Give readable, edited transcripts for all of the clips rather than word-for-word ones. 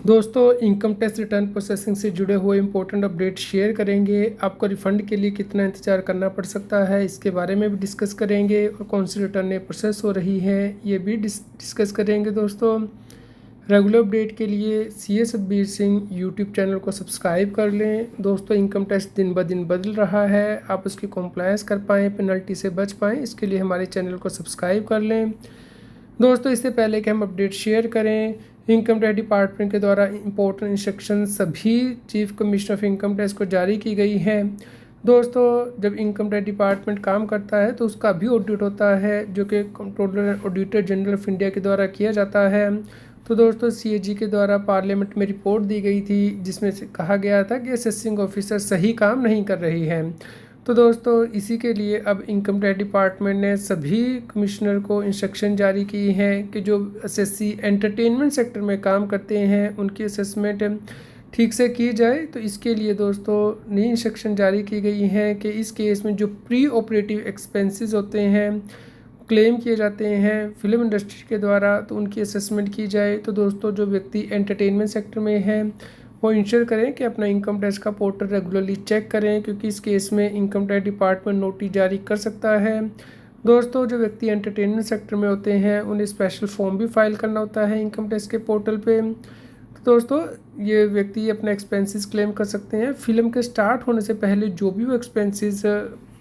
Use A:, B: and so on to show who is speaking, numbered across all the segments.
A: दोस्तों income tax return processing से जुड़े हुए इम्पोर्टेंट अपडेट शेयर करेंगे। आपको रिफ़ंड के लिए कितना इंतज़ार करना पड़ सकता है, इसके बारे में भी डिस्कस करेंगे और कौन सी रिटर्नें प्रोसेस हो रही हैं ये भी डिस्कस करेंगे। दोस्तों रेगुलर अपडेट के लिए सी ए सतबीर सिंह यूट्यूब चैनल को सब्सक्राइब कर लें। दोस्तों इनकम टैक्स दिन ब दिन बदल रहा है, आप उसकी कॉम्प्लायंस कर पाएँ, पेनल्टी से बच पाएँ, इसके लिए हमारे चैनल को सब्सक्राइब कर लें। दोस्तों इससे पहले कि हम अपडेट शेयर करें, इनकम टैक्स डिपार्टमेंट के द्वारा इम्पोर्टेंट इंस्ट्रक्शन सभी chief commissioner of income tax को जारी की गई हैं। दोस्तों जब इनकम टैक्स डिपार्टमेंट काम करता है तो उसका भी ऑडिट होता है, जो कि controller auditor general of India के द्वारा किया जाता है। तो दोस्तों सीएजी के द्वारा पार्लियामेंट में रिपोर्ट दी गई थी, जिसमें से कहा गया था कि असेसिंग ऑफिसर सही काम नहीं कर रही है। तो दोस्तों इसी के लिए अब इनकम टैक्स डिपार्टमेंट ने सभी कमिश्नर को इंस्ट्रक्शन जारी की हैं कि जो एसएससी एंटरटेनमेंट सेक्टर में काम करते हैं उनकी असेसमेंट ठीक से की जाए। तो इसके लिए दोस्तों नई इंस्ट्रक्शन जारी की गई हैं कि इस केस में जो प्री ऑपरेटिव एक्सपेंसेस होते हैं क्लेम किए जाते हैं फिल्म इंडस्ट्री के द्वारा, तो उनकी असेसमेंट की जाए। तो दोस्तों जो व्यक्ति एंटरटेनमेंट सेक्टर में हैं वो इंश्योर करें कि अपना इनकम टैक्स का पोर्टल रेगुलरली चेक करें, क्योंकि इस केस में इनकम टैक्स डिपार्टमेंट नोटिस जारी कर सकता है। दोस्तों जो व्यक्ति एंटरटेनमेंट सेक्टर में होते हैं उन्हें स्पेशल फॉर्म भी फाइल करना होता है इनकम टैक्स के पोर्टल पे। तो दोस्तों ये व्यक्ति अपना एक्सपेंसेस क्लेम कर सकते हैं। फिल्म के स्टार्ट होने से पहले जो भी वो एक्सपेंसेस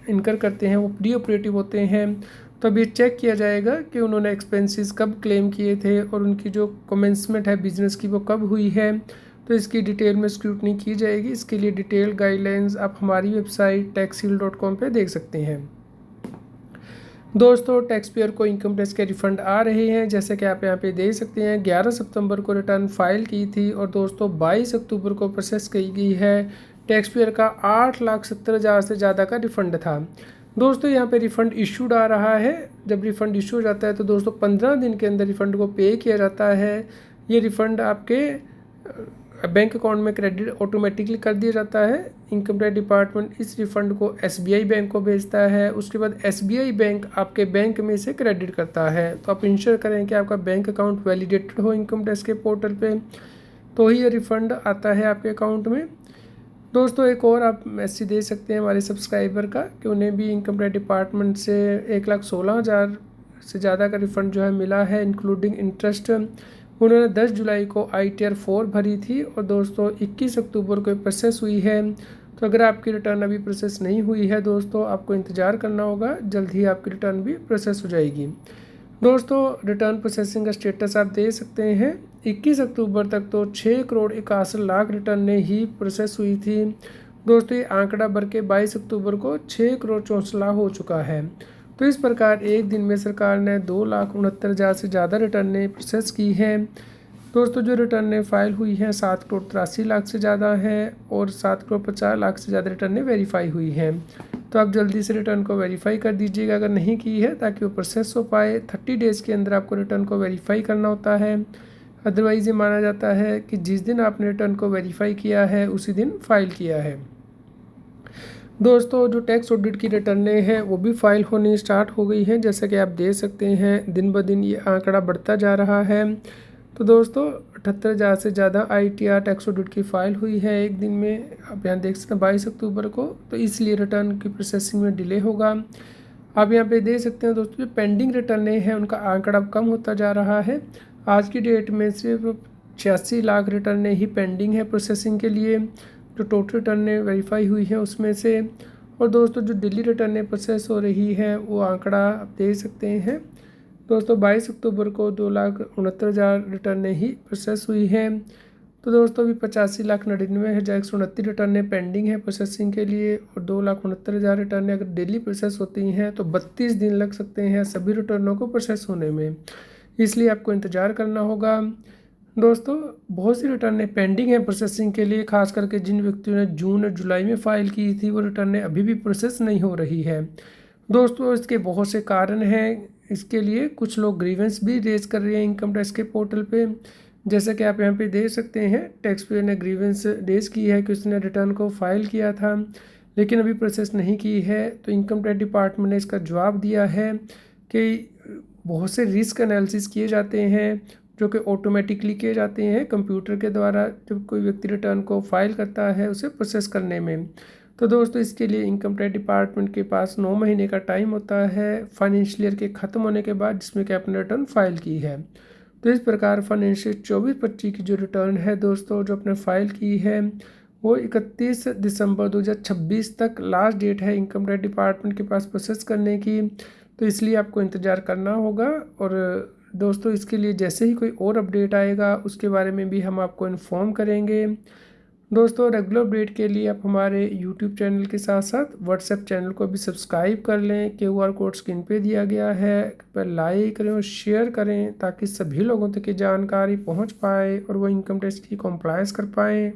A: इनकर करते हैं वो प्री ऑपरेटिव होते हैं। तो अब ये चेक किया जाएगा कि उन्होंने एक्सपेंसेस कब क्लेम किए थे और उनकी जो कमेंसमेंट है बिजनेस की वो कब हुई है। तो इसकी डिटेल में स्क्रूटनी की जाएगी। इसके लिए डिटेल गाइडलाइंस आप हमारी वेबसाइट taxil.com पे देख सकते हैं। दोस्तों टैक्स पेयर को इनकम टैक्स के रिफ़ंड आ रहे हैं, जैसे कि आप यहाँ पे देख सकते हैं 11 सितंबर को रिटर्न फाइल की थी और दोस्तों 22 अक्टूबर को प्रोसेस की गई है। टैक्स पेयर का 8,70,000 से ज़्यादा का रिफ़ंड था। दोस्तों यहाँ पे रिफ़ंड इशूड आ रहा है। जब रिफ़ंड इशू हो जाता है तो दोस्तों 15 दिन के अंदर रिफ़ंड को पे किया जाता है। ये रिफ़ंड आपके बैंक अकाउंट में क्रेडिट ऑटोमेटिकली कर दिया जाता है। इनकम टैक्स डिपार्टमेंट इस रिफ़ंड को एसबीआई बैंक को भेजता है, उसके बाद एसबीआई बैंक आपके बैंक में से क्रेडिट करता है। तो आप इंश्योर करें कि आपका बैंक अकाउंट वैलिडेटेड हो इनकम टैक्स के पोर्टल पे, तो ही ये रिफ़ंड आता है आपके अकाउंट में। दोस्तों एक और आप मैसेज दे सकते हैं हमारे सब्सक्राइबर का कि उन्हें भी इनकम टैक्स डिपार्टमेंट से 1,16,000 से ज़्यादा का रिफ़ंड जो है मिला है, इंक्लूडिंग इंटरेस्ट। उन्होंने 10 जुलाई को ITR 4 भरी थी और दोस्तों 21 अक्टूबर को प्रोसेस हुई है। तो अगर आपकी रिटर्न अभी प्रोसेस नहीं हुई है दोस्तों, आपको इंतज़ार करना होगा, जल्द ही आपकी रिटर्न भी प्रोसेस हो जाएगी। दोस्तों रिटर्न प्रोसेसिंग का स्टेटस आप देख सकते हैं। 21 अक्टूबर तक तो 6,61,00,000 रिटर्नें ही प्रोसेस हुई थी। दोस्तों ये आंकड़ा बढ़ के 22 अक्टूबर को 6,64,00,000 हो चुका है। तो इस प्रकार एक दिन में सरकार ने 2,69,000 से ज़्यादा रिटर्नें प्रोसेस की हैं। दोस्तों जो रिटर्नें फाइल हुई हैं 7,83,00,000 से ज़्यादा हैं और 7,50,00,000 से ज़्यादा रिटर्नें वेरीफाई हुई हैं। तो आप जल्दी से रिटर्न को वेरीफाई कर दीजिएगा अगर नहीं की है, ताकि वो प्रोसेस हो पाए। 30 डेज़ के अंदर आपको रिटर्न को वेरीफाई करना होता है। अदरवाइज़ ये माना जाता है कि जिस दिन आपने रिटर्न को वेरीफाई किया है उसी दिन फाइल किया है। दोस्तों जो टैक्स ऑडिट की रिटर्नें हैं वो भी फाइल होनी स्टार्ट हो गई हैं, जैसा कि आप देख सकते हैं दिन ब दिन ये आंकड़ा बढ़ता जा रहा है। तो दोस्तों 78,000 से ज़्यादा ITR टैक्स ऑडिट की फ़ाइल हुई है एक दिन में, आप यहाँ देख सकते हैं 22 अक्टूबर को। तो इसलिए रिटर्न की प्रोसेसिंग में डिले होगा। आप यहाँ पे देख सकते हैं दोस्तों जो पेंडिंग रिटर्नें हैं उनका आंकड़ा कम होता जा रहा है। आज की डेट में सिर्फ 86 लाख रिटर्नें ही पेंडिंग है प्रोसेसिंग के लिए, जो टोटल रिटर्नें वेरीफाई हुई हैं उसमें से। और दोस्तों जो डेली रिटर्नें प्रोसेस हो रही हैं वो आंकड़ा आप देख सकते हैं। दोस्तों 22 अक्टूबर को 2,69,000 रिटर्नें ही प्रोसेस हुई हैं। तो दोस्तों अभी 85,99,129 रिटर्नें पेंडिंग है प्रोसेसिंग के लिए और 2,69,000 रिटर्नें अगर डेली प्रोसेस होती हैं तो 32 दिन लग सकते हैं सभी रिटर्नों को प्रोसेस होने में, इसलिए आपको इंतज़ार करना होगा। दोस्तों बहुत सी रिटर्नें पेंडिंग हैं प्रोसेसिंग के लिए, खास करके जिन व्यक्तियों ने जून और जुलाई में फ़ाइल की थी वो रिटर्नें अभी भी प्रोसेस नहीं हो रही है। दोस्तों इसके बहुत से कारण हैं। इसके लिए कुछ लोग ग्रीवेंस भी रेज कर रहे हैं इनकम टैक्स के पोर्टल पे, जैसे कि आप यहाँ पे देख सकते हैं टैक्स पेयर ने ग्रीवेंस रेज की है कि उसने रिटर्न को फाइल किया था लेकिन अभी प्रोसेस नहीं की है। तो इनकम टैक्स डिपार्टमेंट ने इसका जवाब दिया है कि बहुत से रिस्क एनालिसिस किए जाते हैं, जो कि ऑटोमेटिकली किए जाते हैं कंप्यूटर के द्वारा जब कोई व्यक्ति रिटर्न को फाइल करता है उसे प्रोसेस करने में। तो दोस्तों इसके लिए इनकम टैक्स डिपार्टमेंट के पास 9 महीने का टाइम होता है फाइनेंशियल ईयर के ख़त्म होने के बाद जिसमें कि आपने रिटर्न फाइल की है। तो इस प्रकार फाइनेंशियल 24-25 की जो रिटर्न है दोस्तों जो आपने फाइल की है वो 31 दिसंबर 2026 तक लास्ट डेट है इनकम टैक्स डिपार्टमेंट के पास प्रोसेस करने की। तो इसलिए आपको इंतज़ार करना होगा और दोस्तों इसके लिए जैसे ही कोई और अपडेट आएगा उसके बारे में भी हम आपको इन्फॉर्म करेंगे। दोस्तों रेगुलर अपडेट के लिए आप हमारे यूट्यूब चैनल के साथ साथ व्हाट्सएप चैनल को भी सब्सक्राइब कर लें। QR कोड स्क्रीन पे दिया गया है, पर लाइक करें और शेयर करें ताकि सभी लोगों तक ये जानकारी पहुंच पाए और वो इनकम टैक्स की कंप्लायंस कर पाएँ।